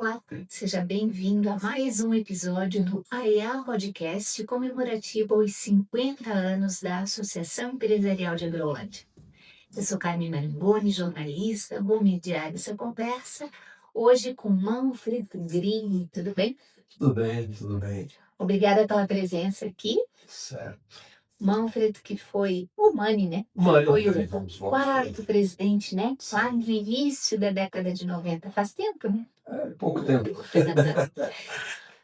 Olá, seja bem-vindo a mais um episódio do AEA Podcast comemorativo aos 50 anos da Associação Empresarial de Agrolândia. Eu sou Carmen Marangoni, jornalista, vou mediar essa conversa hoje com Manfred Grini, tudo bem? Tudo bem, tudo bem. Obrigada pela presença aqui. Certo. Manfred, que foi o Mani, né? Mãe, Foi vamos o quarto presidente, né? Lá Sim. no início da década de 90. Faz tempo, né? Pouco tempo.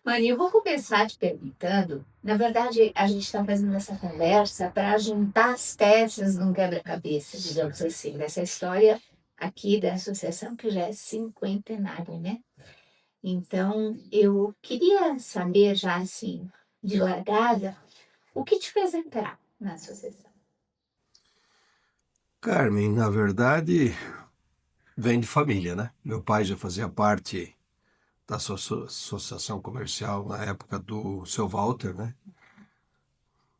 Mari, eu vou começar te perguntando. Na verdade, a gente está fazendo essa conversa para juntar as peças num quebra-cabeça, digamos assim, dessa história aqui da associação que já é cinquentenária, né? Então, eu queria saber já assim, de largada, o que te fez entrar na associação? Carmen, na verdade, vem de família, né? Meu pai já fazia parte da associação comercial na época do seu Walter, né?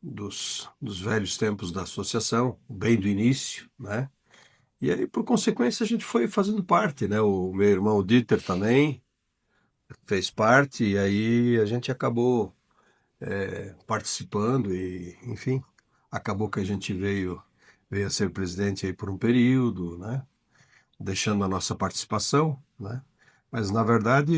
Dos velhos tempos da associação, bem do início, né? E aí, por consequência, a gente foi fazendo parte, né? O meu irmão Dieter também fez parte, e aí a gente acabou participando e, enfim, acabou que a gente veio a ser presidente aí por um período, né? Deixando a nossa participação, né? Mas na verdade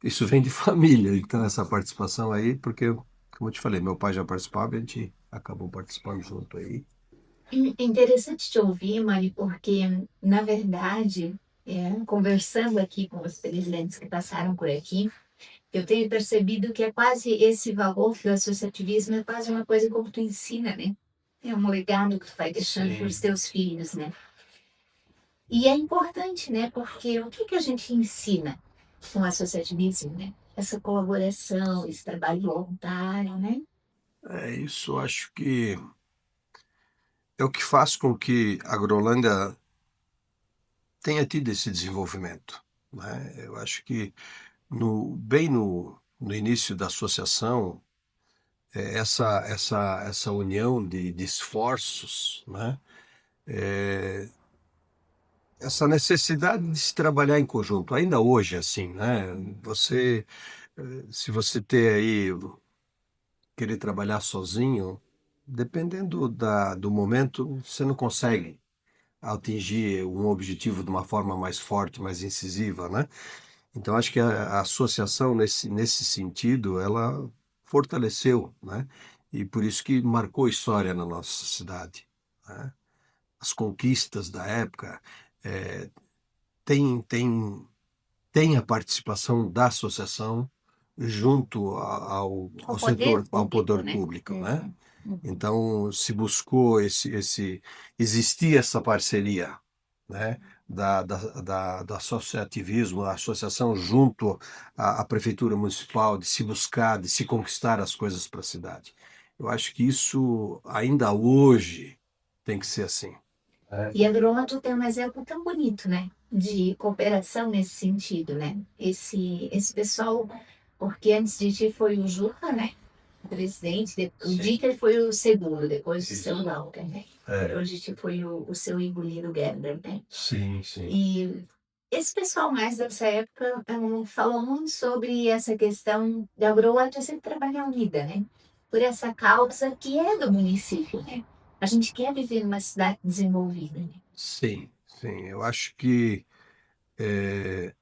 isso vem de família, então essa participação aí, porque, como eu te falei, meu pai já participava e a gente acabou participando junto aí. É interessante te ouvir, Mari, porque, na verdade, conversando aqui com os presidentes que passaram por aqui, eu tenho percebido que é quase esse valor do associativismo é quase uma coisa como tu ensina, né? É um legado que tu vai deixando para os Sim. teus filhos, né? E é importante, né? Porque o que que a gente ensina com o associativismo, né? Essa colaboração, esse trabalho voluntário, né? Isso acho que é o que faz com que a Agrolândia tenha tido esse desenvolvimento, né? Eu acho que bem no início da associação, essa união de esforços, né? Essa necessidade de se trabalhar em conjunto, ainda hoje, assim, né? Se você ter aí, querer trabalhar sozinho, dependendo do momento, você não consegue atingir um objetivo de uma forma mais forte, mais incisiva, né? Então, acho que a associação, nesse sentido, ela fortaleceu, né? E por isso que marcou história na nossa cidade, né? As conquistas da época, eh, tem, tem, tem a participação da associação junto O ao poder setor, ao público, poder né? público, né? Uhum. Então, se buscou existia essa parceria, né, do associativismo, a associação junto à prefeitura municipal, de se buscar, de se conquistar as coisas para a cidade. Eu acho que isso ainda hoje tem que ser assim. E a Gronto tem um exemplo tão bonito, né? De cooperação nesse sentido, né? Esse pessoal, porque antes de ti foi o Juca, né? O presidente, o Sim. Dieter foi o segundo, depois o Isso. seu Walter, né? Hoje ti foi o seu Igolino Gerber, né? Sim, sim. E esse pessoal mais dessa época falou muito sobre essa questão da Groenlândia sempre trabalhar unida, né? Por essa causa que é do município, né? A gente quer viver numa cidade desenvolvida, né? Sim, sim. Eu acho que eh,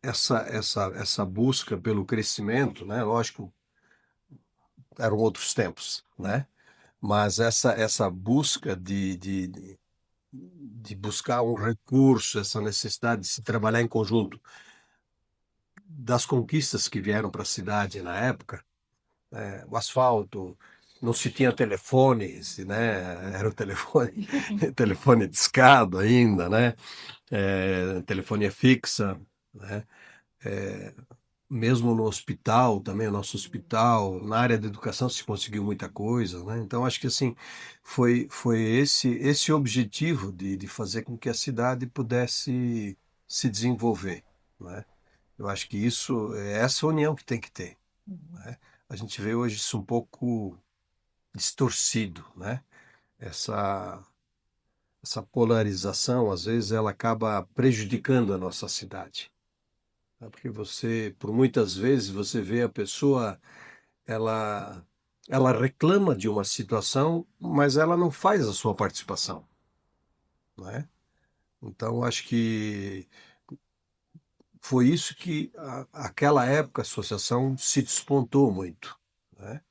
essa busca pelo crescimento, né? Lógico, eram outros tempos, né? Mas essa busca de buscar um recurso, essa necessidade de se trabalhar em conjunto, das conquistas que vieram para a cidade na época, o asfalto, não se tinha telefones, né? Era o telefone, telefone discado ainda, né? Telefonia fixa, né? Mesmo no hospital, também o nosso hospital, na área da educação se conseguiu muita coisa, né? Então acho que assim foi esse objetivo de fazer com que a cidade pudesse se desenvolver, né? Eu acho que isso é essa união que tem que ter, né? A gente vê hoje isso um pouco distorcido, né? Essa essa polarização, às vezes, ela acaba prejudicando a nossa cidade, né? Porque você, por muitas vezes, você vê a pessoa, ela, ela reclama de uma situação, mas ela não faz a sua participação, não é? Então, acho que foi isso que, aquela época, a associação se despontou muito, né?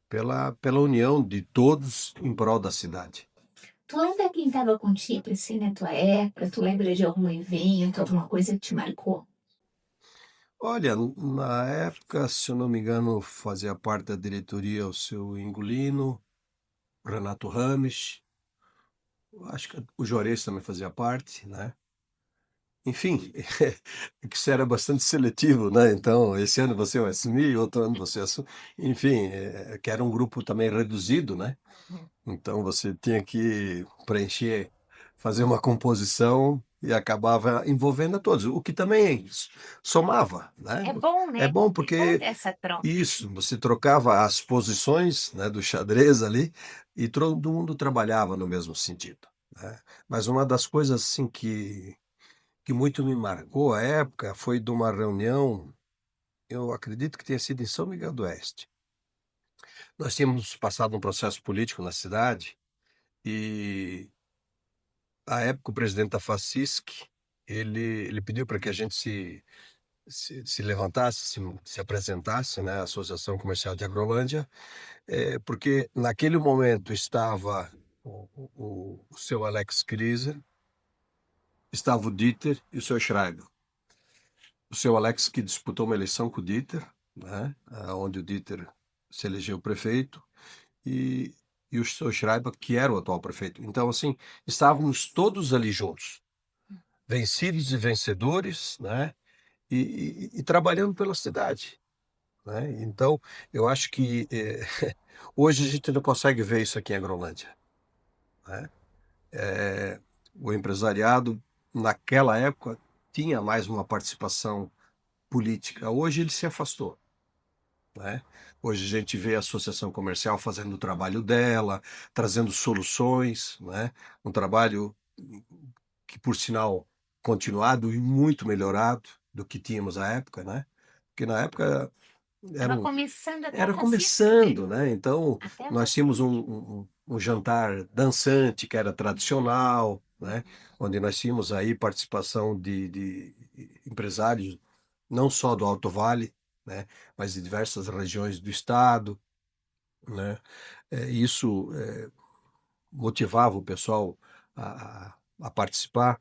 Pela união de todos em prol da cidade. Tu lembra quem estava contigo, assim, na tua época? Tu lembra de algum evento, alguma coisa que te marcou? Olha, na época, se eu não me engano, fazia parte da diretoria o seu Ingolino, Renato Rames, acho que o Juarez também fazia parte, né? Enfim, que isso era bastante seletivo, né? Então, esse ano você assumir, outro ano você assume. Enfim, que era um grupo também reduzido, né? Então você tinha que preencher, fazer uma composição e acabava envolvendo a todos, o que também somava, né? É bom, É né? bom É bom porque ter essa troca. isso, você trocava as posições, né, do xadrez ali e todo mundo trabalhava no mesmo sentido, né? Mas uma das coisas assim que muito me marcou a época foi de uma reunião, eu acredito que tenha sido em São Miguel do Oeste. Nós tínhamos passado um processo político na cidade e, à época, o presidente da Fascisc, ele pediu para que a gente se levantasse, se apresentasse, né, à Associação Comercial de Agrolândia, porque naquele momento estava o seu Alex Kriser, estava o Dieter e o seu Schreiber. O seu Alex que disputou uma eleição com o Dieter, né, onde o Dieter se elegeu prefeito, e, e o seu Schreiber, que era o atual prefeito. Então, assim, estávamos todos ali juntos, vencidos e vencedores, né, e trabalhando pela cidade, né? Então, eu acho que hoje a gente não consegue ver isso aqui em Agrolândia, né? O empresariado, naquela época, tinha mais uma participação política. Hoje ele se afastou, né? Hoje a gente vê a associação comercial fazendo o trabalho dela, trazendo soluções, né? Um trabalho que, por sinal, continuado e muito melhorado do que tínhamos à época, né? Porque na época era Estava um, começando até a era fascista, né? começando, né? Então, Até a nós tínhamos fascista. um jantar dançante, que era tradicional, né? Onde nós tínhamos aí participação de empresários, não só do Alto Vale, né? Mas de diversas regiões do estado, né? Isso motivava o pessoal a participar.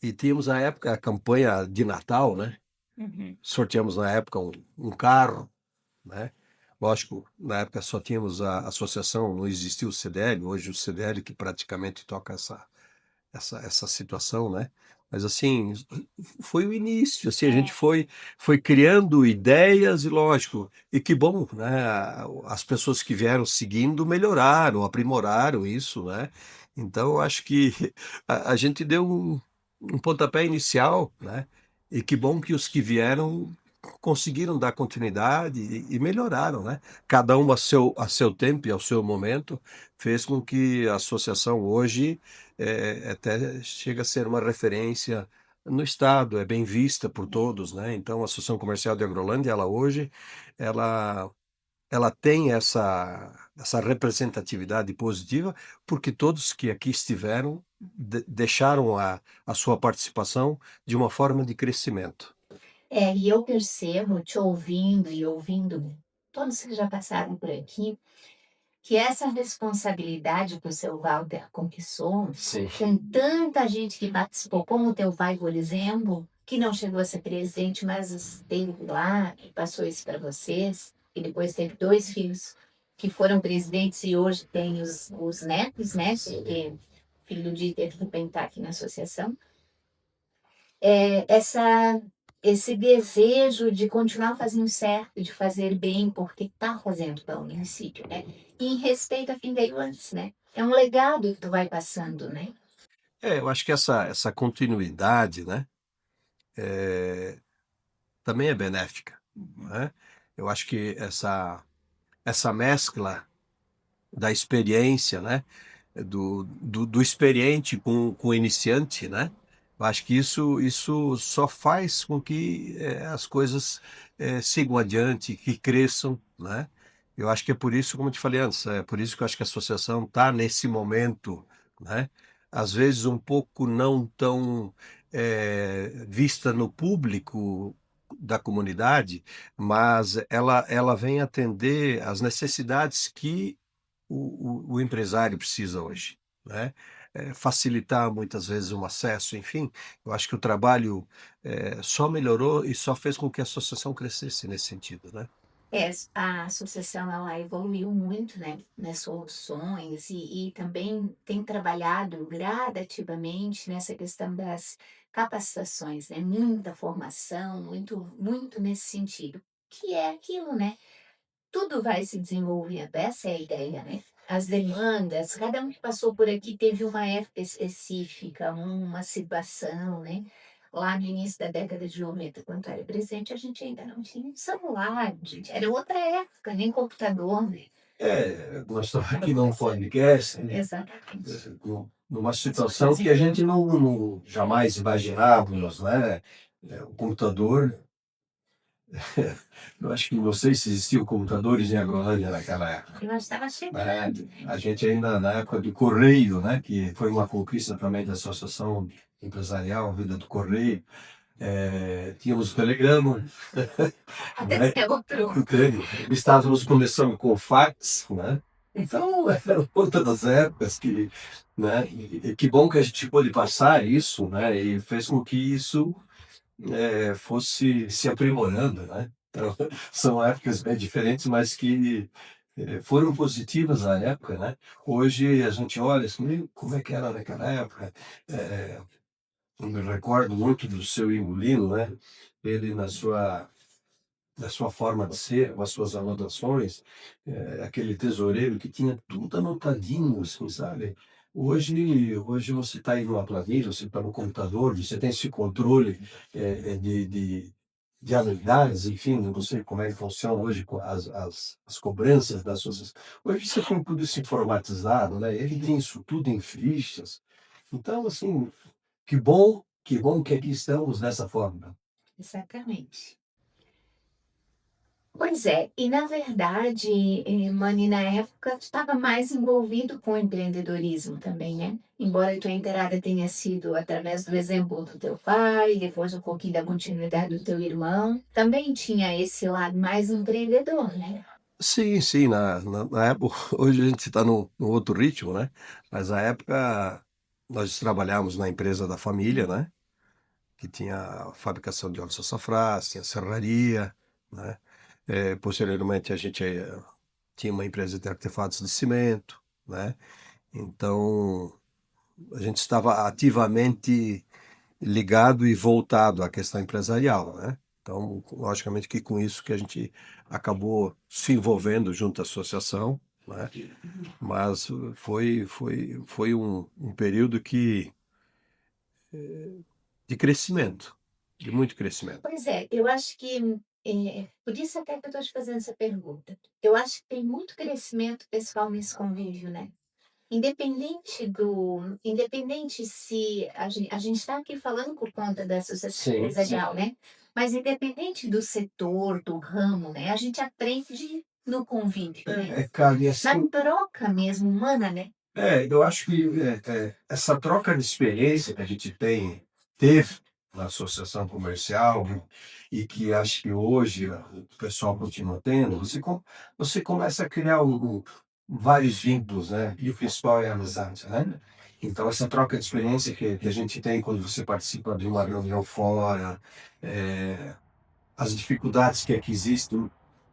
E tínhamos, à época, a campanha de Natal, né? Uhum. Sorteamos, na época, um carro, né? Lógico, na época só tínhamos a associação, não existia o CDL, hoje o CDL que praticamente toca essa situação, né? Mas assim, foi o início, assim, a gente É, foi criando ideias e lógico, e que bom, né? As pessoas que vieram seguindo melhoraram, aprimoraram isso, né? Então, eu acho que a gente deu um pontapé inicial, né? E que bom que os que vieram conseguiram dar continuidade e melhoraram, né? Cada um a seu tempo e ao seu momento fez com que a associação hoje até chega a ser uma referência no estado, é bem vista por todos, né? Então, a Associação Comercial de Agrolândia, ela hoje, ela, ela tem essa representatividade positiva, porque todos que aqui estiveram deixaram a sua participação de uma forma de crescimento. e eu percebo, te ouvindo e ouvindo todos que já passaram por aqui, que essa responsabilidade que o seu Walter conquistou, Sim. com tanta gente que participou, como o teu pai, por exemplo, que não chegou a ser presidente, mas esteve lá e passou isso para vocês, e depois teve dois filhos que foram presidentes e hoje tem os netos, né? Porque o filho do Dieter também está aqui na associação. Essa esse desejo de continuar fazendo certo, de fazer bem, porque está fazendo pelo município, né? E em respeito a quem veio antes, né? É um legado que tu vai passando, né? Eu acho que essa continuidade, né, também é benéfica, né? Eu acho que essa mescla da experiência, né, do experiente com o iniciante, né? Eu acho que isso só faz com que as coisas sigam adiante, que cresçam, né? Eu acho que é por isso, como eu te falei antes, é por isso que eu acho que a associação está nesse momento, né? Às vezes um pouco não tão vista no público da comunidade, mas ela vem atender às necessidades que o empresário precisa hoje, né? Facilitar muitas vezes um acesso, enfim, eu acho que o trabalho só melhorou e só fez com que a associação crescesse nesse sentido, né? A associação ela evoluiu muito, né, nas soluções e também tem trabalhado gradativamente nessa questão das capacitações, né, muita formação, muito nesse sentido, que é aquilo, né, tudo vai se desenvolvendo, essa é a ideia, né. As demandas, cada um que passou por aqui teve uma época específica, uma situação, né. Lá no início da década de 90, quando eu era presente, a gente ainda não tinha um celular, gente, era outra época, nem computador, né. Nós estamos aqui num podcast, né? Exatamente. Numa situação que a gente não jamais imaginávamos, né? O computador, eu acho que não sei se existiam computadores em Agrolândia naquela época. Eu estava chegando. Né? A gente ainda na época do Correio, né? Que foi uma conquista também da Associação Empresarial, a Vida do Correio. Tínhamos o telegrama, né? Esse é outro. Estávamos começando com o fax, né? Então, eram outras épocas que, né? E que bom que a gente pôde passar isso, né? E fez com que isso fosse se aprimorando, né? Então, são épocas bem diferentes, mas que foram positivas na época, né? Hoje a gente olha assim, como é que era naquela época? Eh, eu me recordo muito do seu Ingolino, né? Ele na sua forma de ser, com as suas anotações, aquele tesoureiro que tinha tudo anotadinho, assim, sabe? Hoje você está aí numa planilha, você está no computador, você tem esse controle de anuidades, enfim, eu não sei como é que funciona hoje com as cobranças das suas. Hoje você tem tudo isso informatizado, né? Ele tem isso tudo em fichas. Então, assim, que bom que aqui estamos dessa forma. Exatamente. Pois é, e na verdade, Mani, na época, tu estava mais envolvido com o empreendedorismo também, né? Embora tua entrada tenha sido através do exemplo do teu pai, depois um pouquinho da continuidade do teu irmão, também tinha esse lado mais empreendedor, né? Sim, sim, na época, hoje a gente está num outro ritmo, né? Mas na época nós trabalhávamos na empresa da família, né? Que tinha a fabricação de óleos açafrás, tinha serraria, né? Posteriormente a gente tinha uma empresa de artefatos de cimento, né? Então a gente estava ativamente ligado e voltado à questão empresarial, né? Então, logicamente que com isso que a gente acabou se envolvendo junto à associação, né? Mas foi um período de crescimento, de muito crescimento. Pois é, eu acho que, por isso até que eu estou te fazendo essa pergunta. Eu acho que tem muito crescimento pessoal nesse convívio, né? Independente se a gente está aqui falando por conta da associação Sim, empresarial, né, mas independente do setor, do ramo, né, a gente aprende no convívio, né, cara, e na assim, troca mesmo humana, né. eu acho que essa troca de experiência que a gente teve na associação comercial, né, e que acho que hoje o pessoal continua tendo, você começa a criar vários vínculos, né? E o principal é a amizade, né? Então, essa troca de experiência que a gente tem quando você participa de uma reunião fora, eh, as dificuldades que aqui existem,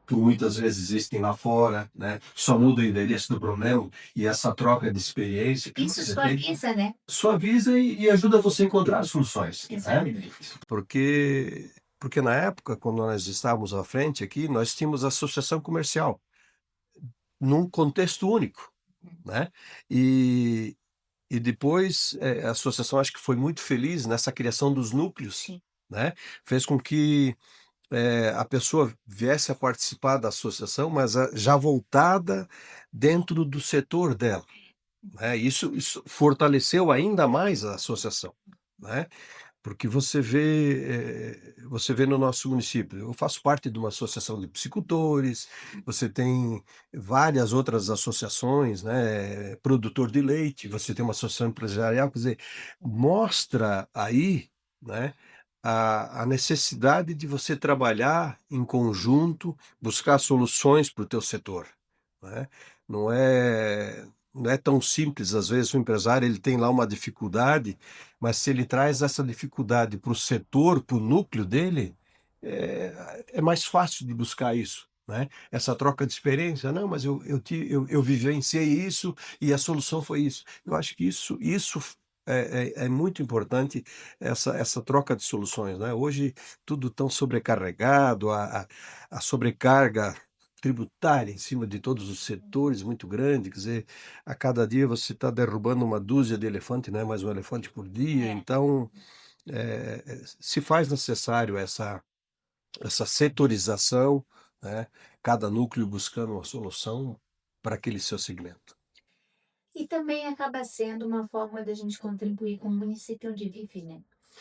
que muitas vezes existem lá fora, né? Só muda o endereço do problema e essa troca de experiência que Isso você tem suaviza, né. suaviza e ajuda você a encontrar soluções, né? Exatamente. Porque na época, quando nós estávamos à frente aqui, nós tínhamos a associação comercial num contexto único, né? E, e depois a associação acho que foi muito feliz nessa criação dos núcleos, Sim. né? Fez com que a pessoa viesse a participar da associação, mas já voltada dentro do setor dela, né? Isso fortaleceu ainda mais a associação, né? Porque você vê no nosso município, eu faço parte de uma associação de psicultores, você tem várias outras associações, né, produtor de leite, você tem uma associação empresarial, quer dizer, mostra aí, né, a necessidade de você trabalhar em conjunto, buscar soluções para o teu setor, né. Não é tão simples, às vezes o empresário ele tem lá uma dificuldade, mas se ele traz essa dificuldade para o setor, para o núcleo dele, é mais fácil de buscar isso, né. Essa troca de experiência, "Não, mas eu vivenciei isso e a solução foi isso". Eu acho que isso é muito importante, essa troca de soluções, né. Hoje tudo tão sobrecarregado, a sobrecarga tributária em cima de todos os setores muito grande, quer dizer, a cada dia você está derrubando uma dúzia de elefante, não é mais um elefante por dia, É. então, se faz necessário essa setorização, né, cada núcleo buscando uma solução para aquele seu segmento. E também acaba sendo uma forma da gente contribuir com o município onde vive, né?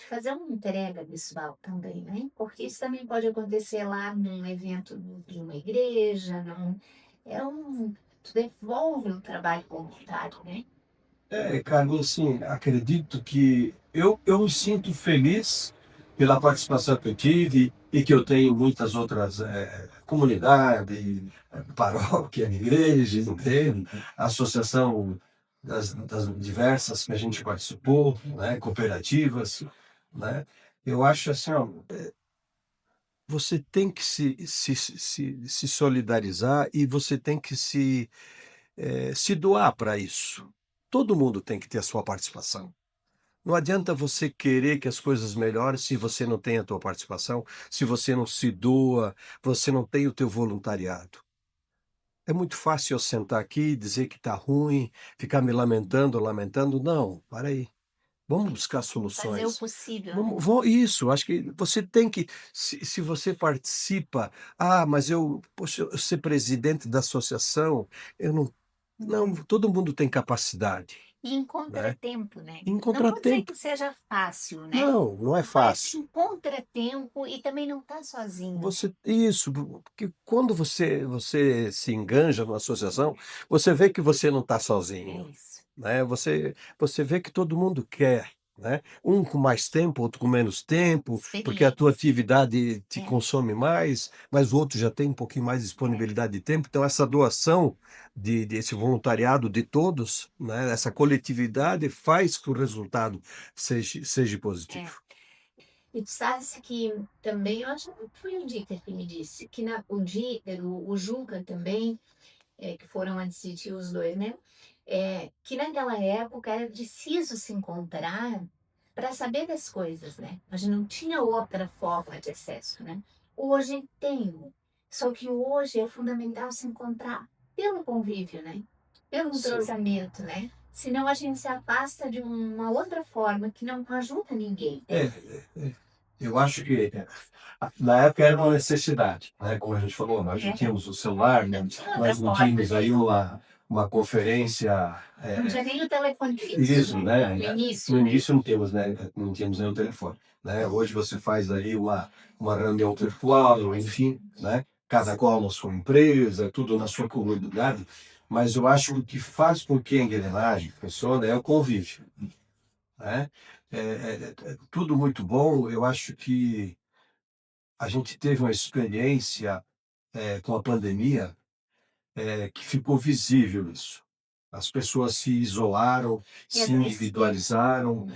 Fazer uma entrega visual também, né? Porque isso também pode acontecer lá num evento de uma igreja, tu devolve um trabalho voluntário, né? Carlos, assim, acredito que eu me sinto feliz pela participação que eu tive e que eu tenho muitas outras comunidades, paróquia, igreja, entende? Associação das diversas que a gente participou, né? Cooperativas, né? Eu acho assim, ó, você tem que se solidarizar e você tem que se doar para isso. Todo mundo tem que ter a sua participação. Não adianta você querer que as coisas melhorem se você não tem a tua participação, se você não se doa, você não tem o teu voluntariado. É muito fácil eu sentar aqui e dizer que está ruim, ficar me lamentando. Não, para aí. Vamos buscar Fazer o soluções. possível, né? Isso, acho que você tem que, se você participa, mas poxa, eu ser presidente da associação, eu não. Não, todo mundo tem capacidade, E em né? contratempo, né? Em Não vou dizer contratempo. que seja fácil, né? Não, não é Mas fácil. em contratempo e também não tá sozinho. Isso, porque quando você se enganja numa associação, você vê que você não está É sozinho, isso. né, você vê que todo mundo quer, né, um com mais tempo, outro com menos tempo, porque a tua Experiência. atividade te É, consome mais, mas o outro já tem um pouquinho mais de é. disponibilidade de tempo, então essa doação desse voluntariado de todos, né, essa coletividade faz que o resultado seja É. positivo. E tu sabes que também, eu acho que foi o Dieter que me disse, que o Dieter, o Juca também, que foram antes de ti os dois, né? Que naquela época era preciso se encontrar para saber das coisas, né? Mas não tinha outra forma de acesso, né? Hoje tem, só que hoje é fundamental se encontrar pelo convívio, né? Pelo Sim. entrosamento, né? Senão a gente se afasta de uma outra forma que não ajuda ninguém, É, né? é. Eu acho que na época era uma necessidade, né? Como a gente falou, nós não É, tínhamos o celular, né? não tinha outra Nós não forma, tínhamos aí né? uma conferência, Não tinha nem o telefone fixo, isso, né? né? No No início, né? início não temos, né? Não tínhamos nem o telefone, né? Hoje você faz aí uma reunião virtual, enfim, né? Cada qual na sua empresa, tudo na sua comunidade, mas eu acho que o que faz com que a engrenagem funcione é o convívio, né? É tudo muito bom. Eu acho que a gente teve uma experiência, com a pandemia, que ficou visível isso. As pessoas se isolaram, E se adoeceram. individualizaram,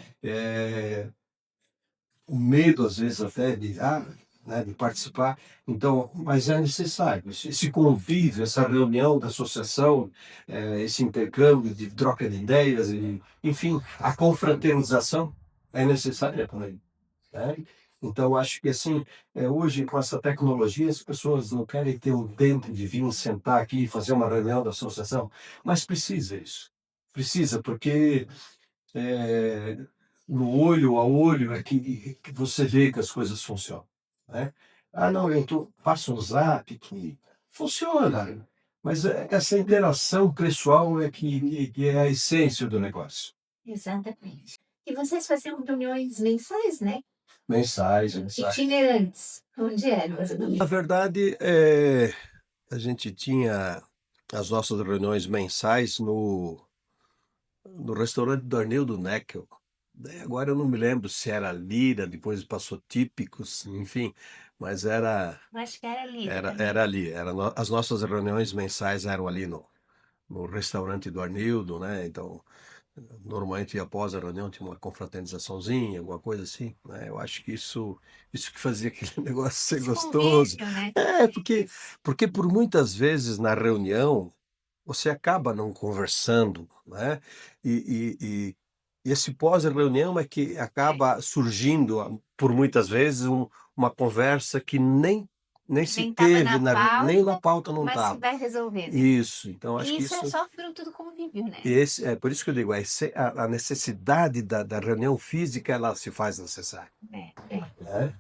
o medo às vezes até né, de participar. Então, mas é necessário esse convívio, essa reunião da associação, esse intercâmbio de troca de ideias, e, enfim, a confraternização é necessária também, né? Então, acho que assim, hoje com essa tecnologia, as pessoas não querem ter um tempo de vir sentar aqui e fazer uma reunião da associação, mas precisa isso. Precisa, porque é, no olho a olho é que você vê que as coisas funcionam, né? Não, passo um zap que funciona, mas essa interação pessoal é que é a essência do negócio. Exatamente. E vocês faziam reuniões mensais, né? Mensais. Itinerantes. Onde eram as reuniões? Na verdade, a gente tinha as nossas reuniões mensais no restaurante do Arnildo Neckel. Daí agora eu não me lembro se era Lira, depois passou Típicos, enfim, mas Acho que era ali era ali. As nossas reuniões mensais eram ali no restaurante do Arnildo, né? Então, normalmente após a reunião tinha uma confraternizaçãozinha, alguma coisa assim, né? Eu acho que isso que fazia aquele negócio ser Esse gostoso. convívio, né? É, porque por muitas vezes na reunião você acaba não conversando, né? E esse pós-reunião é que acaba surgindo, por muitas vezes, uma conversa que nem se Nem estava teve, na nem na pauta, pauta não mas que estava. vai resolver, né? Isso, então acho E que isso é isso. só fruto do convívio, né? É por isso que eu digo, a necessidade da reunião física, ela se faz necessária. É. Né?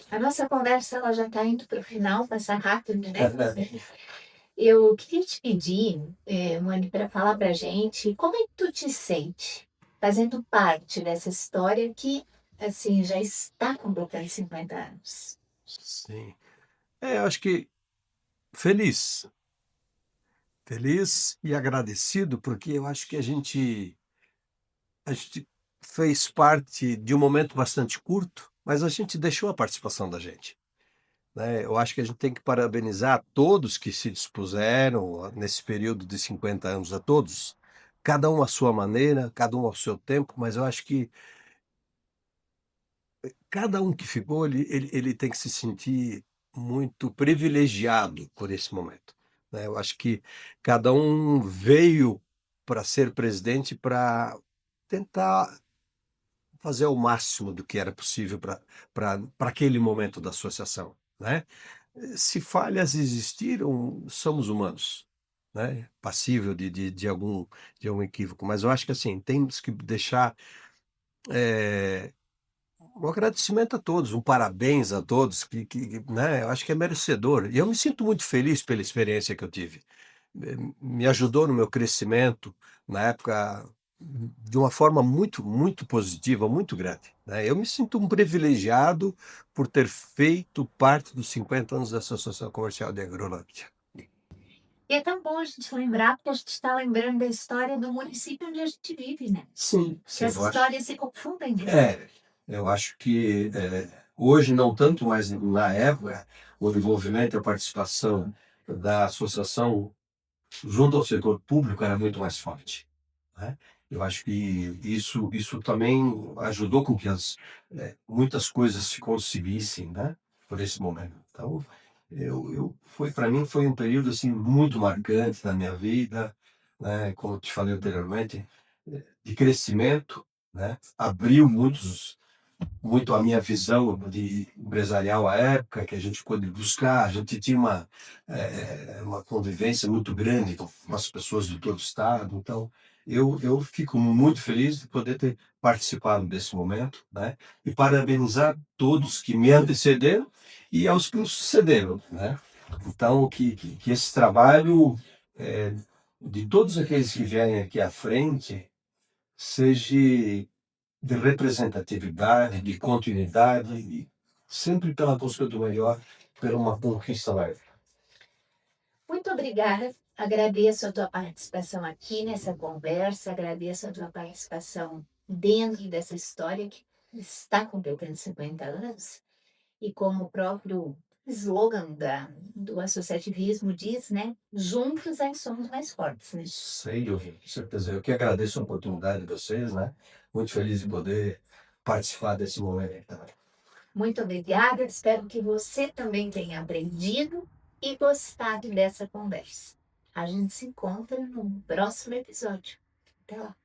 A nossa conversa ela já está indo para o final, passa rápido, né? Eu queria te pedir, Mani, para falar para a gente como é que tu te sente fazendo parte dessa história que, assim, já está completando 50 anos. Sim. Eu acho que feliz, feliz e agradecido, porque eu acho que a gente fez parte de um momento bastante curto, mas a gente deixou a participação da gente. Né? Eu acho que a gente tem que parabenizar todos que se dispuseram nesse período de 50 anos, a todos, cada um à sua maneira, cada um ao seu tempo, mas eu acho que cada um que ficou, ele tem que se sentir muito privilegiado por esse momento. Né? Eu acho que cada um veio para ser presidente para tentar fazer o máximo do que era possível para aquele momento da associação, né? Se falhas existiram, somos humanos, né? Passível de algum equívoco, mas eu acho que assim temos que deixar um agradecimento a todos, um parabéns a todos, né? Eu acho que é merecedor. E eu me sinto muito feliz pela experiência que eu tive. Me ajudou no meu crescimento na época de uma forma muito, muito positiva, muito grande, né? Eu me sinto um privilegiado por ter feito parte dos 50 anos da Associação Comercial de Agrolândia. E é tão bom a gente lembrar, porque a gente está lembrando da história do município onde a gente vive, né? Sim, Que as eu acho. histórias se confundem, né? Eu acho que hoje não tanto, mas na época o envolvimento e a participação da associação junto ao setor público era muito mais forte, né? Eu acho que isso também ajudou com que muitas coisas se conseguissem, né, por esse momento. Então, foi para mim foi um período assim muito marcante na minha vida, né, como eu te falei anteriormente, de crescimento, né, abriu muito a minha visão de empresarial à época, que a gente pôde buscar, a gente tinha uma convivência muito grande com as pessoas de todo o estado, então eu fico muito feliz de poder ter participado desse momento, né? E parabenizar todos que me antecederam e aos que nos sucederam, né? Então, que esse trabalho, de todos aqueles que vierem aqui à frente, seja de representatividade, de continuidade, e sempre pela busca do melhor, por uma conquista maior. Muito obrigada. Agradeço a tua participação aqui nessa conversa, agradeço a tua participação dentro dessa história que está completando 50 anos. E como o próprio slogan do associativismo diz, né? Juntos nós somos mais fortes, né? Sem dúvida, com certeza. Eu que agradeço a oportunidade de vocês, né? Muito feliz de poder participar desse momento também. Muito obrigada. Espero que você também tenha aprendido e gostado dessa conversa. A gente se encontra no próximo episódio. Até lá.